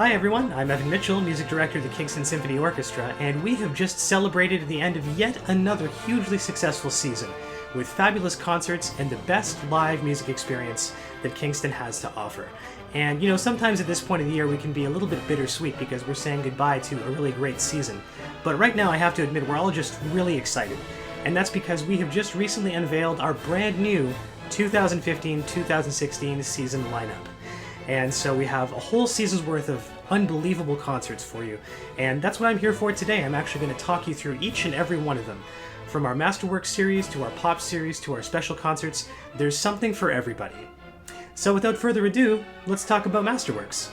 Hi everyone, I'm Evan Mitchell, Music Director of the Kingston Symphony Orchestra, and we have just celebrated the end of yet another hugely successful season with fabulous concerts and the best live music experience that Kingston has to offer. And sometimes at this point of the year we can be a little bit bittersweet because we're saying goodbye to a really great season. But right now I have to admit we're all just really excited. And that's because we have just recently unveiled our brand new 2015-2016 season lineup. And so we have a whole season's worth of unbelievable concerts for you. And that's what I'm here for today. I'm actually going to talk you through each and every one of them. From our Masterworks series to our pop series to our special concerts, there's something for everybody. So without further ado, let's talk about Masterworks.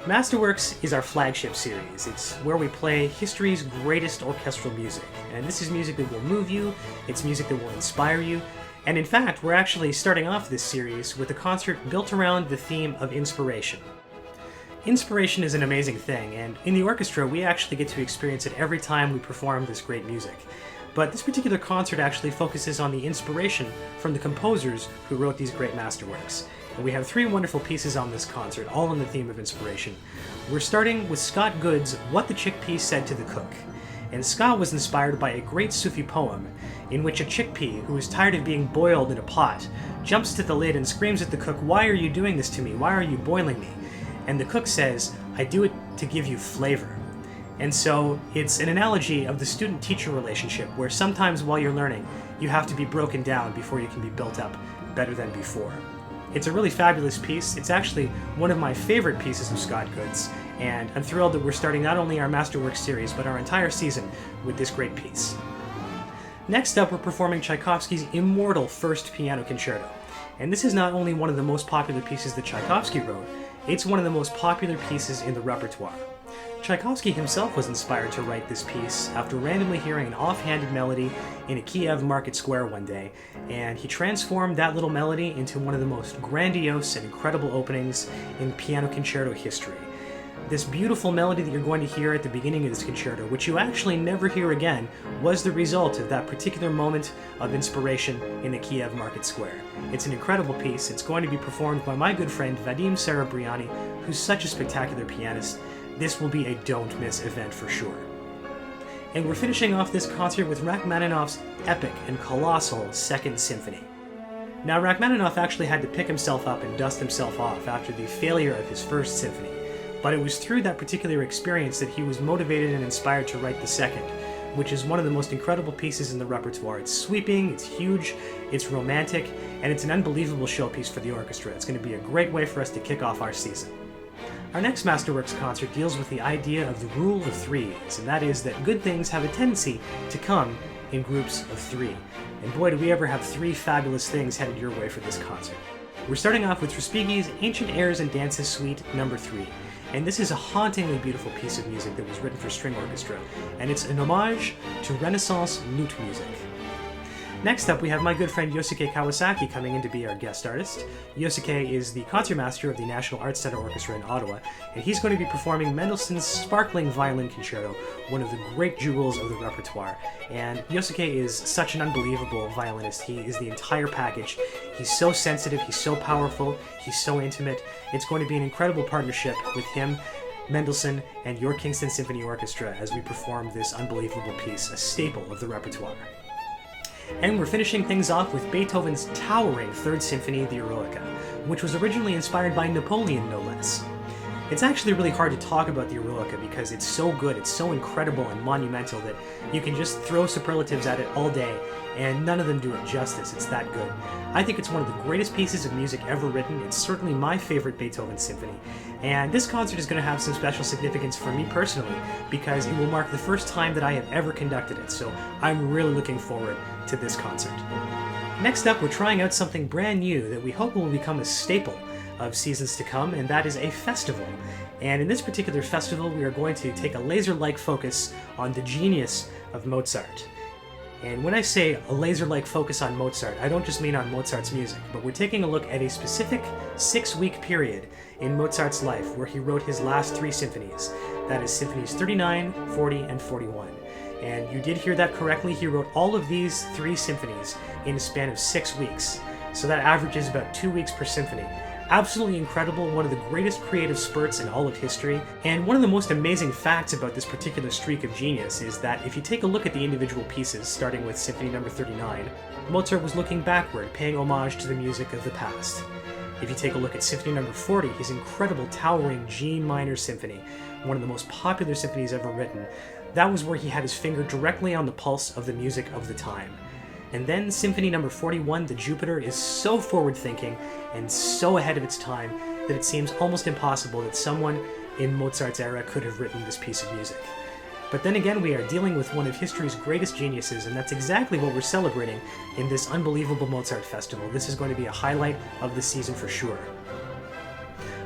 Masterworks is our flagship series. It's where we play history's greatest orchestral music. And this is music that will move you, it's music that will inspire you. And in fact, we're actually starting off this series with a concert built around the theme of inspiration. Inspiration is an amazing thing, and in the orchestra we actually get to experience it every time we perform this great music. But this particular concert actually focuses on the inspiration from the composers who wrote these great masterworks. And we have three wonderful pieces on this concert, all on the theme of inspiration. We're starting with Scott Good's What the Chickpea Said to the Cook. And Scott was inspired by a great Sufi poem in which a chickpea, who is tired of being boiled in a pot, jumps to the lid and screams at the cook, "Why are you doing this to me? Why are you boiling me?" And the cook says, "I do it to give you flavor." And so it's an analogy of the student-teacher relationship where sometimes while you're learning, you have to be broken down before you can be built up better than before. It's a really fabulous piece. It's actually one of my favorite pieces of Scott Good's, and I'm thrilled that we're starting not only our Masterworks series, but our entire season with this great piece. Next up, we're performing Tchaikovsky's immortal First Piano Concerto. And this is not only one of the most popular pieces that Tchaikovsky wrote, it's one of the most popular pieces in the repertoire. Tchaikovsky himself was inspired to write this piece after randomly hearing an offhanded melody in a Kiev market square one day, and he transformed that little melody into one of the most grandiose and incredible openings in piano concerto history. This beautiful melody that you're going to hear at the beginning of this concerto, which you actually never hear again, was the result of that particular moment of inspiration in the Kiev market square. It's an incredible piece. It's going to be performed by my good friend Vadim Serebriani, who's such a spectacular pianist. This will be a don't miss event for sure. And we're finishing off this concert with Rachmaninoff's epic and colossal Second Symphony. Now, Rachmaninoff actually had to pick himself up and dust himself off after the failure of his First Symphony. But it was through that particular experience that he was motivated and inspired to write the second, which is one of the most incredible pieces in the repertoire. It's sweeping, it's huge, it's romantic, and it's an unbelievable showpiece for the orchestra. It's going to be a great way for us to kick off our season. Our next Masterworks concert deals with the idea of the rule of threes, and that is that good things have a tendency to come in groups of three. And boy, do we ever have three fabulous things headed your way for this concert. We're starting off with Respighi's Ancient Airs and Dances Suite No. 3. And this is a hauntingly beautiful piece of music that was written for string orchestra, and it's an homage to Renaissance lute music. Next up, we have my good friend Yosuke Kawasaki coming in to be our guest artist. Yosuke is the concertmaster of the National Arts Centre Orchestra in Ottawa, and he's going to be performing Mendelssohn's Sparkling Violin Concerto, one of the great jewels of the repertoire. And Yosuke is such an unbelievable violinist. He is the entire package. He's so sensitive, he's so powerful, he's so intimate. It's going to be an incredible partnership with him, Mendelssohn, and your Kingston Symphony Orchestra as we perform this unbelievable piece, a staple of the repertoire. And we're finishing things off with Beethoven's towering Third Symphony, the Eroica, which was originally inspired by Napoleon, no less. It's actually really hard to talk about the Eroica because it's so good, it's so incredible and monumental that you can just throw superlatives at it all day, and none of them do it justice. It's that good. I think it's one of the greatest pieces of music ever written. It's certainly my favorite Beethoven symphony. And this concert is going to have some special significance for me personally because it will mark the first time that I have ever conducted it, so I'm really looking forward to this concert. Next up, we're trying out something brand new that we hope will become a staple of seasons to come, and that is a festival. And in this particular festival, we are going to take a laser-like focus on the genius of Mozart. And when I say a laser-like focus on Mozart, I don't just mean on Mozart's music, but we're taking a look at a specific 6-week period in Mozart's life where he wrote his last 3 symphonies. That is Symphonies 39, 40, and 41. And you did hear that correctly, he wrote all of these 3 symphonies in a span of 6 weeks. So that averages about 2 weeks per symphony. Absolutely incredible, one of the greatest creative spurts in all of history, and one of the most amazing facts about this particular streak of genius is that if you take a look at the individual pieces, starting with Symphony No. 39, Mozart was looking backward, paying homage to the music of the past. If you take a look at Symphony No. 40, his incredible towering G minor symphony, one of the most popular symphonies ever written, that was where he had his finger directly on the pulse of the music of the time. And then Symphony No. 41, the Jupiter, is so forward-thinking and so ahead of its time that it seems almost impossible that someone in Mozart's era could have written this piece of music. But then again, we are dealing with one of history's greatest geniuses, and that's exactly what we're celebrating in this unbelievable Mozart festival. This is going to be a highlight of the season for sure.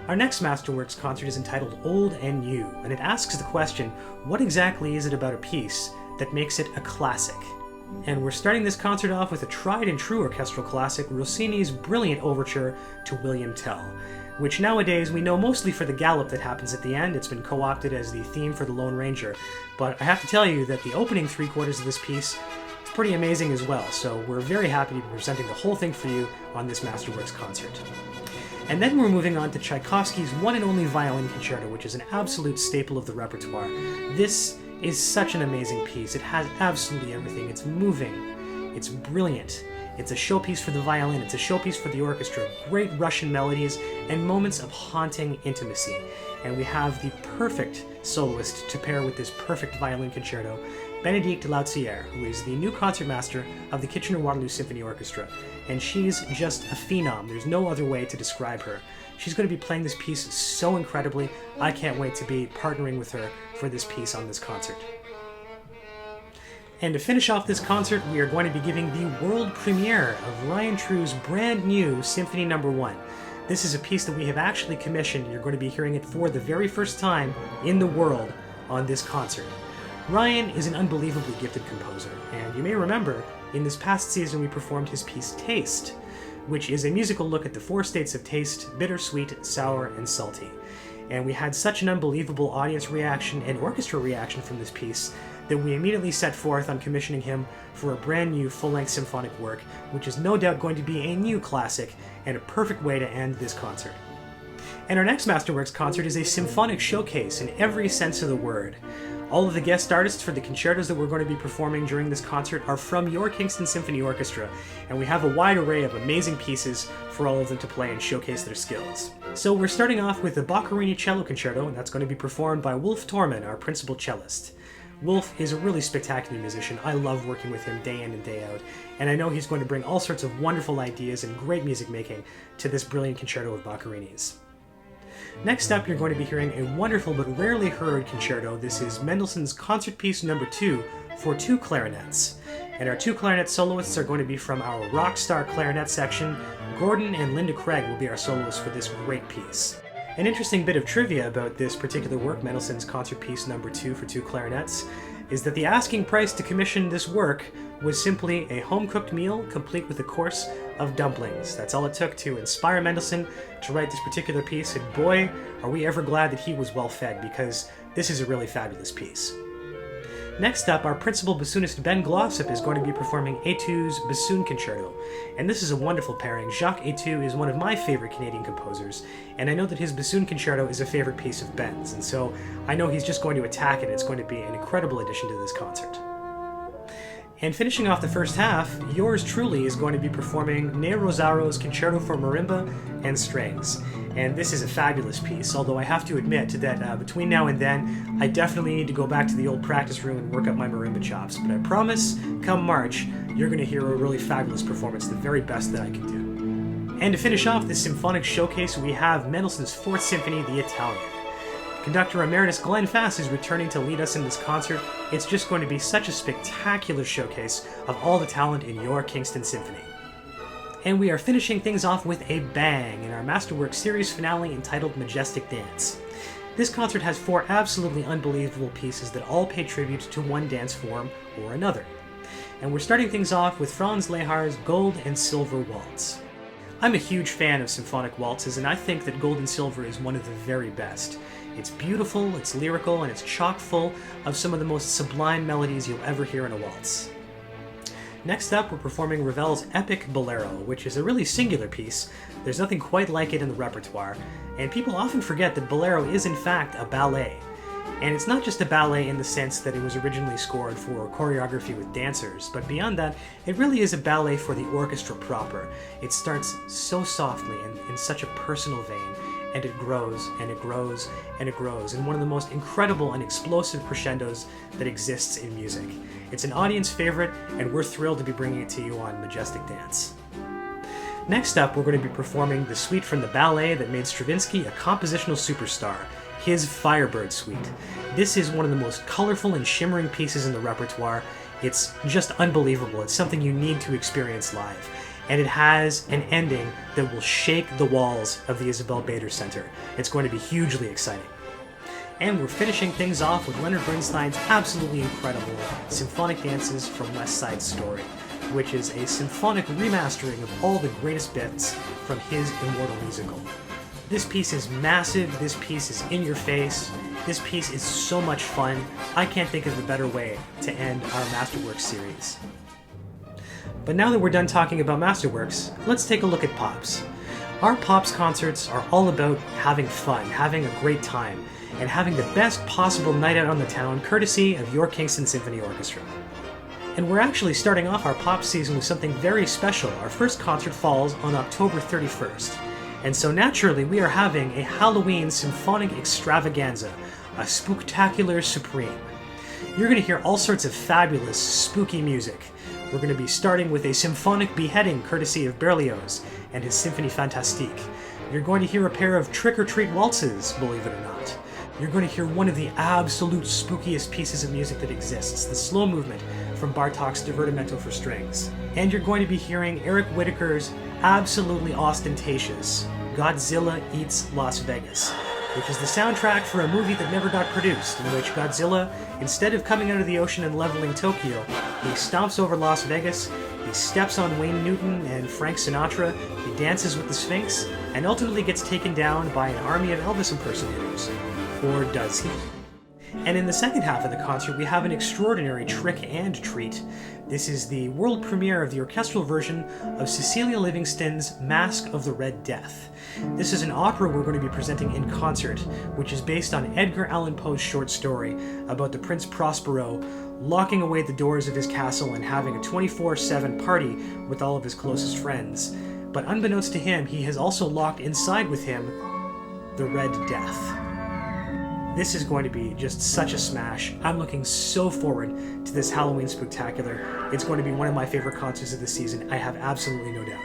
Our next Masterworks concert is entitled Old and New, and it asks the question, what exactly is it about a piece that makes it a classic? And we're starting this concert off with a tried and true orchestral classic, Rossini's brilliant overture to William Tell, which nowadays we know mostly for the gallop that happens at the end. It's been co-opted as the theme for the Lone Ranger, but I have to tell you that the opening 3/4 of this piece is pretty amazing as well, so we're very happy to be presenting the whole thing for you on this Masterworks concert. And then we're moving on to Tchaikovsky's one and only violin concerto, which is an absolute staple of the repertoire. This is such an amazing piece. It has absolutely everything. It's moving, it's brilliant, it's a showpiece for the violin, it's a showpiece for the orchestra, great Russian melodies, and moments of haunting intimacy. And we have the perfect soloist to pair with this perfect violin concerto, Bénédicte Lautsière, who is the new concertmaster of the Kitchener-Waterloo Symphony Orchestra. And she's just a phenom. There's no other way to describe her. She's going to be playing this piece so incredibly. I can't wait to be partnering with her for this piece on this concert. And to finish off this concert, we are going to be giving the world premiere of Ryan True's brand new Symphony No. 1. This is a piece that we have actually commissioned. You're going to be hearing it for the very first time in the world on this concert. Ryan is an unbelievably gifted composer, and you may remember in this past season we performed his piece Taste, which is a musical look at the 4 states of taste: bitter, sweet, sour, and salty. And we had such an unbelievable audience reaction and orchestra reaction from this piece that we immediately set forth on commissioning him for a brand new full-length symphonic work, which is no doubt going to be a new classic and a perfect way to end this concert. And our next Masterworks concert is a symphonic showcase in every sense of the word. All of the guest artists for the concertos that we're going to be performing during this concert are from your Kingston Symphony Orchestra, and we have a wide array of amazing pieces for all of them to play and showcase their skills. So we're starting off with the Boccherini Cello Concerto, and that's going to be performed by Wolf Torman, our principal cellist. Wolf is a really spectacular musician. I love working with him day in and day out, and I know he's going to bring all sorts of wonderful ideas and great music making to this brilliant concerto of Boccherini's. Next up, you're going to be hearing a wonderful but rarely heard concerto. This is Mendelssohn's Concert Piece No. 2 for 2 clarinets. And our 2 clarinet soloists are going to be from our rock star clarinet section. Gordon and Linda Craig will be our soloists for this great piece. An interesting bit of trivia about this particular work, Mendelssohn's Concert Piece No. 2 for 2 clarinets, is that the asking price to commission this work was simply a home-cooked meal complete with a course of dumplings. That's all it took to inspire Mendelssohn to write this particular piece, and boy, are we ever glad that he was well-fed, because this is a really fabulous piece. Next up, our principal bassoonist Ben Glossop is going to be performing Etu's Bassoon Concerto, and this is a wonderful pairing. Jacques Etu is one of my favorite Canadian composers, and I know that his Bassoon Concerto is a favorite piece of Ben's, and so I know he's just going to attack it. It's going to be an incredible addition to this concert. And finishing off the first half, yours truly is going to be performing Ney Rosaro's Concerto for Marimba and Strings. And this is a fabulous piece, although I have to admit that between now and then, I definitely need to go back to the old practice room and work up my marimba chops. But I promise, come March, you're going to hear a really fabulous performance, the very best that I can do. And to finish off this symphonic showcase, we have Mendelssohn's 4th Symphony, the Italian. Conductor Emeritus Glenn Fass is returning to lead us in this concert. It's just going to be such a spectacular showcase of all the talent in your Kingston Symphony. And we are finishing things off with a bang in our Masterworks series finale entitled Majestic Dance. This concert has 4 absolutely unbelievable pieces that all pay tribute to one dance form or another. And we're starting things off with Franz Lehar's Gold and Silver Waltz. I'm a huge fan of symphonic waltzes, and I think that Gold and Silver is one of the very best. It's beautiful, it's lyrical, and it's chock full of some of the most sublime melodies you'll ever hear in a waltz. Next up, we're performing Ravel's epic Bolero, which is a really singular piece. There's nothing quite like it in the repertoire, and people often forget that Bolero is in fact a ballet. And it's not just a ballet in the sense that it was originally scored for choreography with dancers, but beyond that, it really is a ballet for the orchestra proper. It starts so softly and in such a personal vein, and it grows and it grows and it grows in one of the most incredible and explosive crescendos that exists in music. It's an audience favorite, and we're thrilled to be bringing it to you on Majestic Dance. Next up, we're going to be performing the suite from the ballet that made Stravinsky a compositional superstar, his Firebird Suite. This is one of the most colorful and shimmering pieces in the repertoire. It's just unbelievable. It's something you need to experience live. And it has an ending that will shake the walls of the Isabel Bader Center. It's going to be hugely exciting. And we're finishing things off with Leonard Bernstein's absolutely incredible Symphonic Dances from West Side Story, which is a symphonic remastering of all the greatest bits from his immortal musical. This piece is massive, this piece is in your face, this piece is so much fun. I can't think of a better way to end our Masterworks series. But now that we're done talking about Masterworks, let's take a look at Pops. Our Pops concerts are all about having fun, having a great time, and having the best possible night out on the town courtesy of your Kingston Symphony Orchestra. And we're actually starting off our Pops season with something very special. Our first concert falls on October 31st. And so naturally, we are having a Halloween symphonic extravaganza, a spooktacular supreme. You're going to hear all sorts of fabulous, spooky music. We're going to be starting with a symphonic beheading courtesy of Berlioz and his Symphonie Fantastique. You're going to hear a pair of trick-or-treat waltzes, believe it or not. You're going to hear one of the absolute spookiest pieces of music that exists, the slow movement from Bartók's Divertimento for strings. And you're going to be hearing Eric Whitacre's absolutely ostentatious Godzilla Eats Las Vegas, which is the soundtrack for a movie that never got produced, in which Godzilla, instead of coming out of the ocean and leveling Tokyo, he stomps over Las Vegas, he steps on Wayne Newton and Frank Sinatra, he dances with the Sphinx, and ultimately gets taken down by an army of Elvis impersonators. Or does he? And in the second half of the concert, we have an extraordinary trick and treat. This is the world premiere of the orchestral version of Cecilia Livingston's Masque of the Red Death. This is an opera we're going to be presenting in concert, which is based on Edgar Allan Poe's short story about the Prince Prospero locking away the doors of his castle and having a 24/7 party with all of his closest friends. But unbeknownst to him, he has also locked inside with him the Red Death. This is going to be just such a smash. I'm looking so forward to this Halloween Spooktacular. It's going to be one of my favorite concerts of the season, I have absolutely no doubt.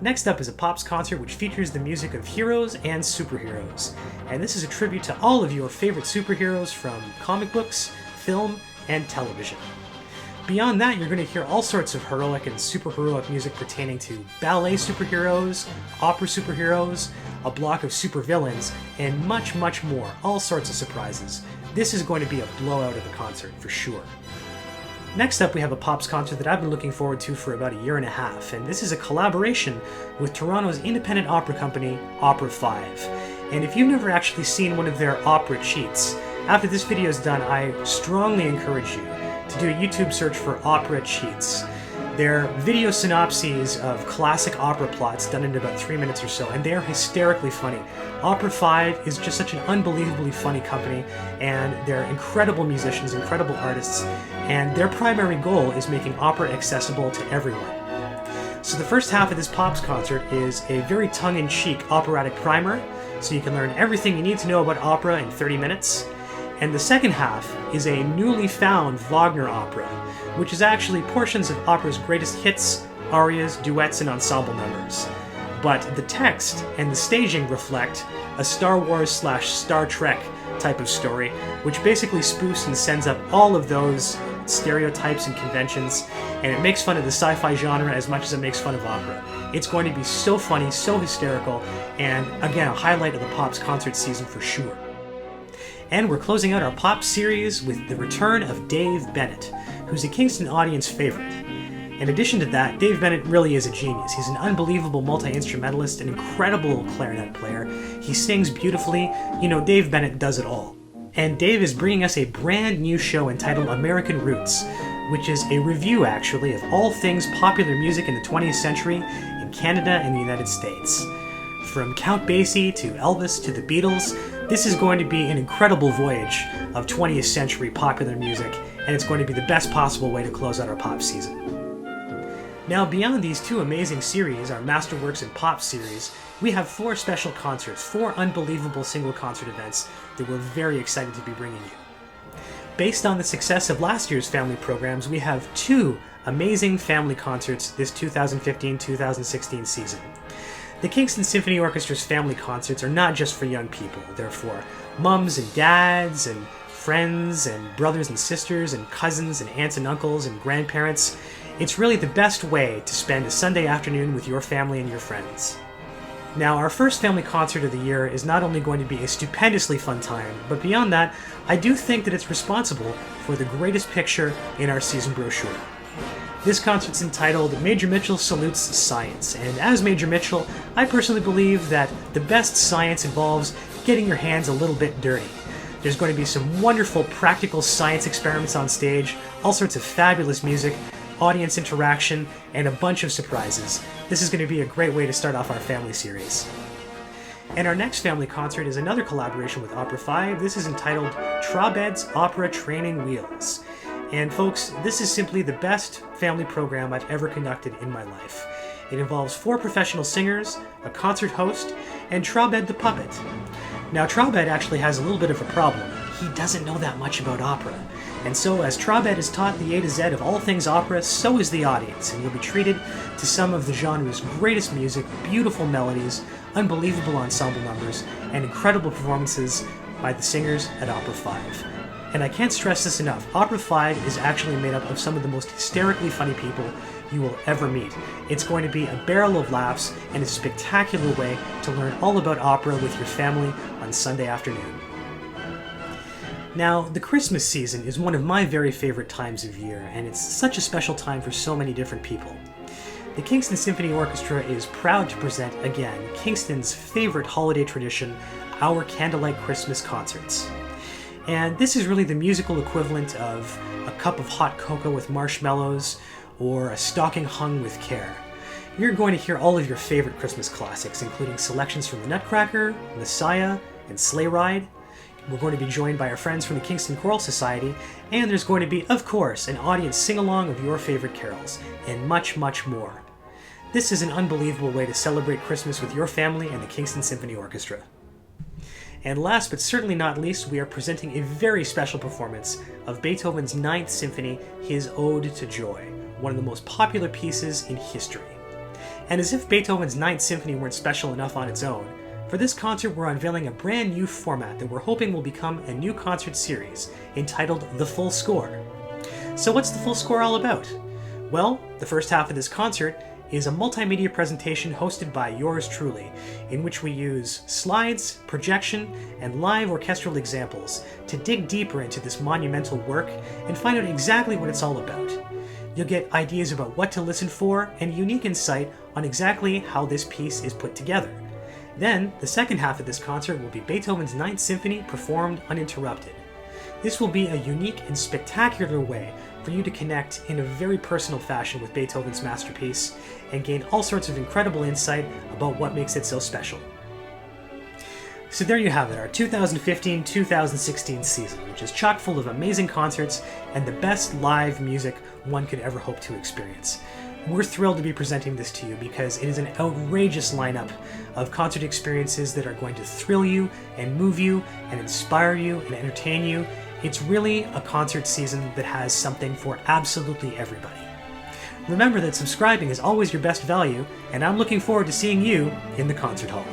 Next up is a Pops concert which features the music of heroes and superheroes. And this is a tribute to all of your favorite superheroes from comic books, film, and television. Beyond that, you're going to hear all sorts of heroic and superheroic music pertaining to ballet superheroes, opera superheroes, a block of supervillains, and much, much more. All sorts of surprises. This is going to be a blowout of a concert, for sure. Next up, we have a Pops concert that I've been looking forward to for about a year and a half, and this is a collaboration with Toronto's independent opera company, Opera 5. And if you've never actually seen one of their opera cheats, after this video is done, I strongly encourage you to do a YouTube search for opera cheats. They're video synopses of classic opera plots done in about 3 minutes or so, and they're hysterically funny. Opera 5 is just such an unbelievably funny company, and they're incredible musicians, incredible artists, and their primary goal is making opera accessible to everyone. So the first half of this Pops concert is a very tongue-in-cheek operatic primer, so you can learn everything you need to know about opera in 30 minutes. And the second half is a newly found Wagner opera, which is actually portions of opera's greatest hits, arias, duets, and ensemble numbers. But the text and the staging reflect a Star Wars/Star Trek type of story, which basically spoofs and sends up all of those stereotypes and conventions, and it makes fun of the sci-fi genre as much as it makes fun of opera. It's going to be so funny, so hysterical, and again, a highlight of the Pops concert season for sure. And we're closing out our Pop series with the return of Dave Bennett, who's a Kingston audience favorite. In addition to that, Dave Bennett really is a genius. He's an unbelievable multi-instrumentalist, an incredible clarinet player. He sings beautifully. You know, Dave Bennett does it all. And Dave is bringing us a brand new show entitled American Roots, which is a review, actually, of all things popular music in the 20th century in Canada and the United States. From Count Basie to Elvis to the Beatles, this is going to be an incredible voyage of 20th century popular music, and it's going to be the best possible way to close out our pop season. Now, beyond these two amazing series, our Masterworks and Pop series, we have 4 special concerts, 4 unbelievable single concert events that we're very excited to be bringing you. Based on the success of last year's family programs, we have 2 amazing family concerts this 2015-2016 season. The Kingston Symphony Orchestra's family concerts are not just for young people. They're for mums and dads and friends and brothers and sisters and cousins and aunts and uncles and grandparents. It's really the best way to spend a Sunday afternoon with your family and your friends. Now, our first family concert of the year is not only going to be a stupendously fun time, but beyond that, I do think that it's responsible for the greatest picture in our season brochure. This concert's entitled Major Mitchell Salutes Science, and as Major Mitchell, I personally believe that the best science involves getting your hands a little bit dirty. There's going to be some wonderful practical science experiments on stage, all sorts of fabulous music, audience interaction, and a bunch of surprises. This is going to be a great way to start off our family series. And our next family concert is another collaboration with Opera 5. This is entitled Trabed's Opera Training Wheels. And folks, this is simply the best family program I've ever conducted in my life. It involves 4 professional singers, a concert host, and Trabed the puppet. Now, Trabed actually has a little bit of a problem. He doesn't know that much about opera. And so, as Trabed is taught the A to Z of all things opera, so is the audience, and you'll be treated to some of the genre's greatest music, beautiful melodies, unbelievable ensemble numbers, and incredible performances by the singers at Opera 5. And I can't stress this enough, Opera 5 is actually made up of some of the most hysterically funny people you will ever meet. It's going to be a barrel of laughs and a spectacular way to learn all about opera with your family on Sunday afternoon. Now, the Christmas season is one of my very favorite times of year, and it's such a special time for so many different people. The Kingston Symphony Orchestra is proud to present, again, Kingston's favorite holiday tradition, our Candlelight Christmas concerts. And this is really the musical equivalent of a cup of hot cocoa with marshmallows or a stocking hung with care. You're going to hear all of your favorite Christmas classics, including selections from The Nutcracker, Messiah, and Sleigh Ride. We're going to be joined by our friends from the Kingston Choral Society, and there's going to be, of course, an audience sing-along of your favorite carols, and much, much more. This is an unbelievable way to celebrate Christmas with your family and the Kingston Symphony Orchestra. And last but certainly not least, we are presenting a very special performance of Beethoven's Ninth Symphony, his Ode to Joy, one of the most popular pieces in history. And as if Beethoven's Ninth Symphony weren't special enough on its own, for this concert we're unveiling a brand new format that we're hoping will become a new concert series entitled The Full Score. So what's the full score all about? Well, the first half of this concert is a multimedia presentation hosted by yours truly, in which we use slides, projection, and live orchestral examples to dig deeper into this monumental work and find out exactly what it's all about. You'll get ideas about what to listen for and unique insight on exactly how this piece is put together. Then, the second half of this concert will be Beethoven's Ninth Symphony performed uninterrupted. This will be a unique and spectacular way for you to connect in a very personal fashion with Beethoven's masterpiece and gain all sorts of incredible insight about what makes it so special. So there you have it, our 2015-2016 season, which is chock full of amazing concerts and the best live music one could ever hope to experience. We're thrilled to be presenting this to you because it is an outrageous lineup of concert experiences that are going to thrill you and move you and inspire you and entertain you. It's really a concert season that has something for absolutely everybody. Remember that subscribing is always your best value, and I'm looking forward to seeing you in the concert hall.